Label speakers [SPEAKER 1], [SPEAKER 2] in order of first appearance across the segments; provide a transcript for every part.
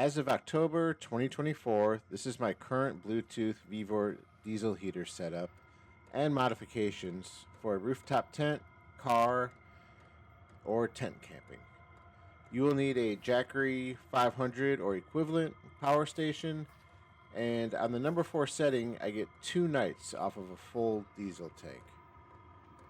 [SPEAKER 1] As of October 2024, this is my current Bluetooth VEVOR diesel heater setup and modifications for a rooftop tent, car, or tent camping. You will need a Jackery 500 or equivalent power station, and on the number 4 setting, I get 2 nights off of a full diesel tank.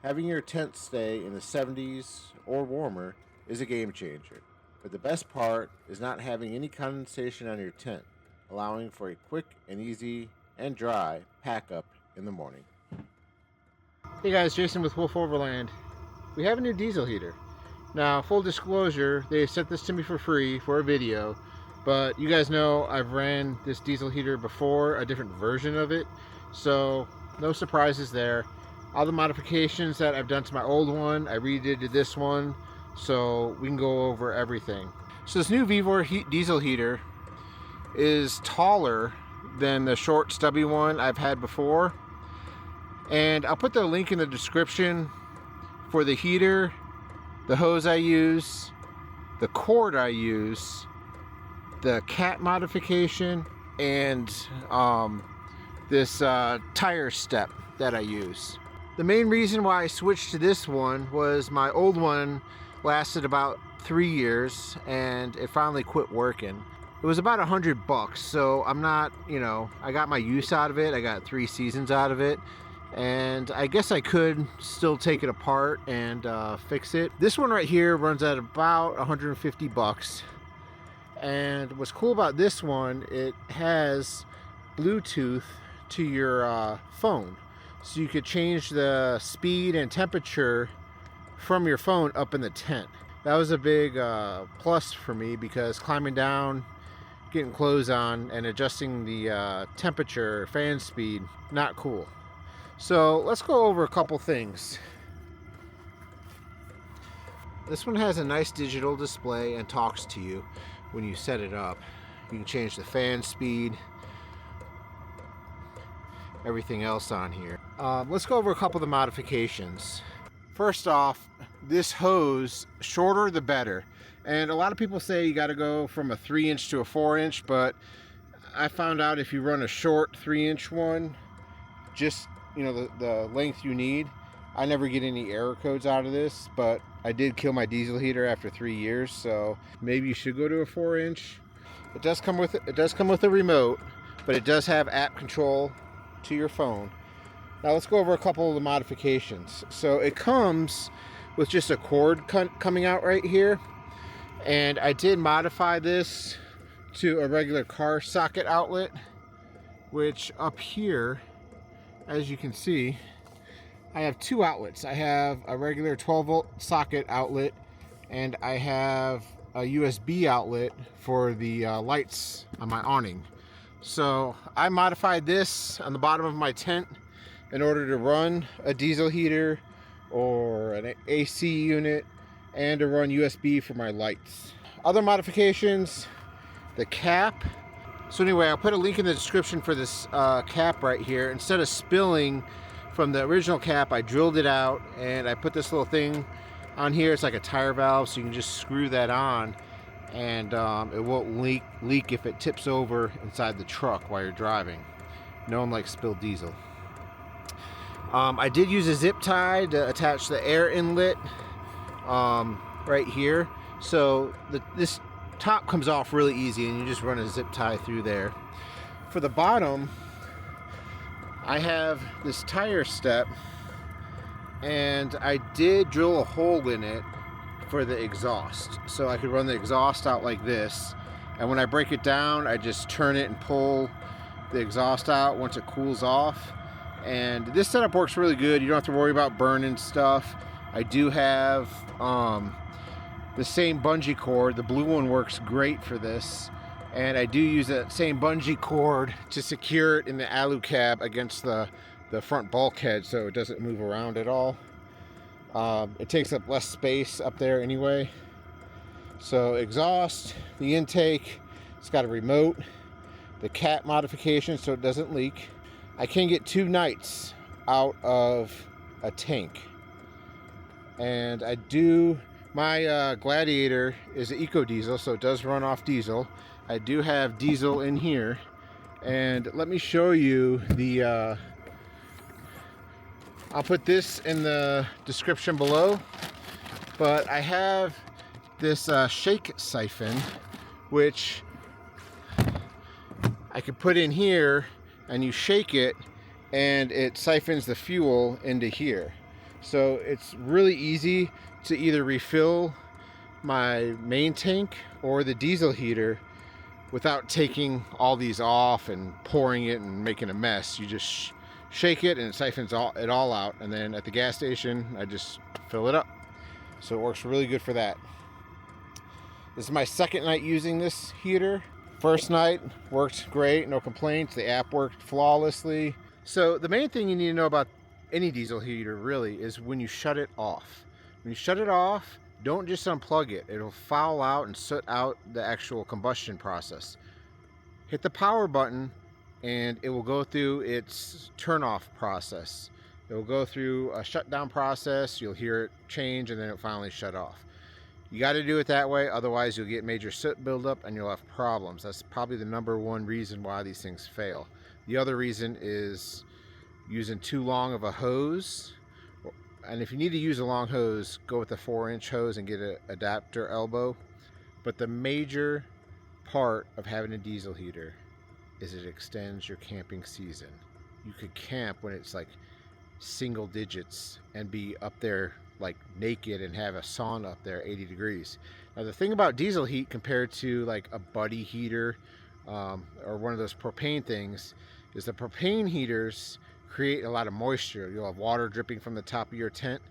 [SPEAKER 1] Having your tent stay in the 70s or warmer is a game changer, but the best part is not having any condensation on your tent, allowing for a quick and easy and dry pack up in the morning.
[SPEAKER 2] Hey guys, Jason with Wolf Overland. We have a new diesel heater. Now, full disclosure, they sent this to me for free for a video, but you guys know I've ran this diesel heater before, a different version of it, so no surprises there. All the modifications that I've done to my old one, I redid to this one, so we can go over everything. So this new VEVOR diesel heater is taller than the short stubby one I've had before, and I'll put the link in the description for the heater, the hose I use, the cord I use, the cat modification, and this tire step that I use. The main reason why I switched to this one was my old one lasted about 3 years and it finally quit working. It was about $100, so I'm not, I got my use out of it. I got 3 seasons out of it, and I guess I could still take it apart and fix it. This one right here runs at about $150. And what's cool about this one, it has Bluetooth to your phone. So you could change the speed and temperature from your phone up in the tent. That was a big plus for me, because climbing down, getting clothes on, and adjusting the temperature, fan speed, not cool. So let's go over a couple things. This one has a nice digital display and talks to you when you set it up. You can change the fan speed, everything else on here. Let's go over a couple of the modifications. First off, this hose, shorter the better. And a lot of people say you got to go from a 3-inch to a 4-inch, but I found out if you run a short 3-inch one, just the length you need. I never get any error codes out of this, but I did kill my diesel heater after 3 years, so maybe you should go to a 4-inch. It does come with a remote, but it does have app control to your phone. Now let's go over a couple of the modifications. So it comes with just a cord coming out right here, and I did modify this to a regular car socket outlet, which up here, as you can see, I have 2 outlets. I have a regular 12-volt socket outlet, and I have a USB outlet for the lights on my awning. So I modified this on the bottom of my tent in order to run a diesel heater or an AC unit, and to run USB for my lights. Other modifications, the cap. So anyway, I'll put a link in the description for this cap right here. Instead of spilling from the original cap, I drilled it out and I put this little thing on here. It's like a tire valve, so you can just screw that on, and it won't leak if it tips over inside the truck while you're driving. No one likes spilled diesel. I did use a zip tie to attach the air inlet right here. So this top comes off really easy, and you just run a zip tie through there. For the bottom, I have this tire step, and I did drill a hole in it for the exhaust, so I could run the exhaust out like this, and when I break it down, I just turn it and pull the exhaust out once it cools off. And this setup works really good. You don't have to worry about burning stuff. I do have the same bungee cord. The blue one works great for this, and I do use that same bungee cord to secure it in the alu cab against the front bulkhead, so it doesn't move around at all. It takes up less space up there anyway. So exhaust, the intake, it's got a remote, the cat modification so it doesn't leak. I can get 2 nights out of a tank, and I do, my Gladiator is an eco diesel, so it does run off diesel. I do have diesel in here, and let me show you the I'll put this in the description below, but I have this shake siphon, which I could put in here, and you shake it and it siphons the fuel into here. So it's really easy to either refill my main tank or the diesel heater without taking all these off and pouring it and making a mess. You just shake it and it siphons it all out, and then at the gas station I just fill it up. So it works really good for that. This is my second night using this heater. First night worked great, no complaints. The app worked flawlessly. So the main thing you need to know about any diesel heater really is when you shut it off. When you shut it off, don't just unplug it. It'll foul out and soot out the actual combustion process. Hit the power button and it will go through its turn off process. It will go through a shutdown process. You'll hear it change and then it'll finally shut off. You got to do it that way, otherwise you'll get major soot buildup and you'll have problems. That's probably the #1 reason why these things fail. The other reason is using too long of a hose. And if you need to use a long hose, go with a 4-inch hose and get an adapter elbow. But the major part of having a diesel heater is it extends your camping season. You could camp when it's like single digits and be up there like naked and have a sauna up there 80 degrees. Now the thing about diesel heat compared to like a buddy heater or one of those propane things is the propane heaters create a lot of moisture. You'll have water dripping from the top of your tent.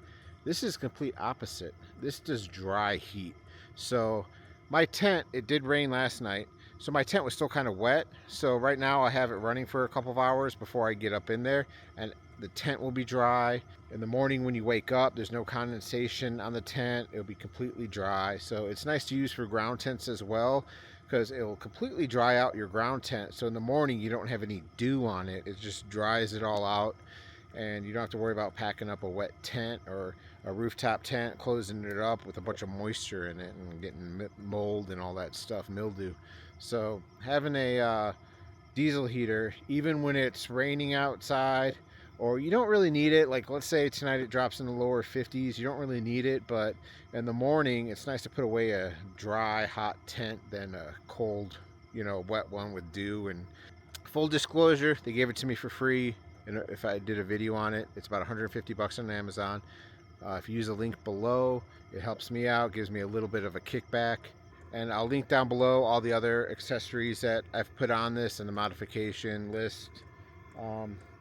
[SPEAKER 2] This is complete opposite. This does dry heat. So my tent, it did rain last night, so my tent was still kind of wet. So right now I have it running for a couple of hours before I get up in there, and the tent will be dry. In the morning when you wake up, there's no condensation on the tent. It'll be completely dry. So it's nice to use for ground tents as well, because it will completely dry out your ground tent. So in the morning you don't have any dew on it. It just dries it all out, and you don't have to worry about packing up a wet tent or a rooftop tent, closing it up with a bunch of moisture in it and getting mold and all that stuff, mildew. So having a diesel heater, even when it's raining outside, or you don't really need it, like let's say tonight it drops in the lower 50s, you don't really need it, but in the morning it's nice to put away a dry hot tent than a cold, wet one with dew. And full disclosure, they gave it to me for free, and if I did a video on it, it's about 150 bucks on Amazon. If you use the link below, it helps me out, gives me a little bit of a kickback. And I'll link down below all the other accessories that I've put on this and the modification list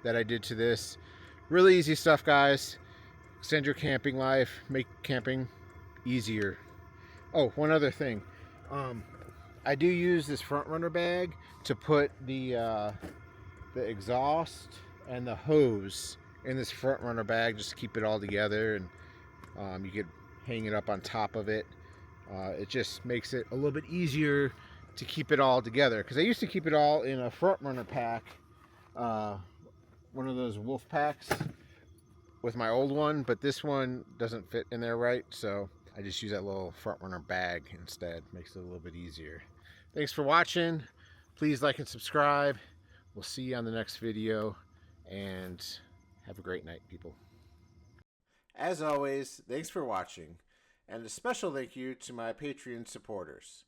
[SPEAKER 2] that I did to this. Really easy stuff, guys. Extend your camping life, make camping easier. Oh, one other thing. I do use this frontrunner bag to put the exhaust and the hose in this frontrunner bag, just to keep it all together, and you could hang it up on top of it. It just makes it a little bit easier to keep it all together, because I used to keep it all in a frontrunner pack, one of those wolf packs with my old one, but this one doesn't fit in there right, so I just use that little frontrunner bag instead. Makes it a little bit easier. Thanks for watching. Please like and subscribe. We'll see you on the next video, and have a great night, people.
[SPEAKER 1] As always, thanks for watching, and a special thank you to my Patreon supporters.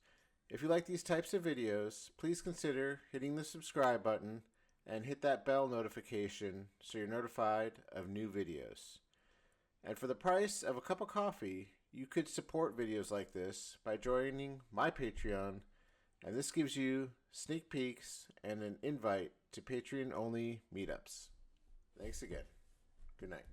[SPEAKER 1] If you like these types of videos, please consider hitting the subscribe button and hit that bell notification so you're notified of new videos. And for the price of a cup of coffee, you could support videos like this by joining my Patreon, and this gives you sneak peeks and an invite to Patreon-only meetups. Thanks again. Good night.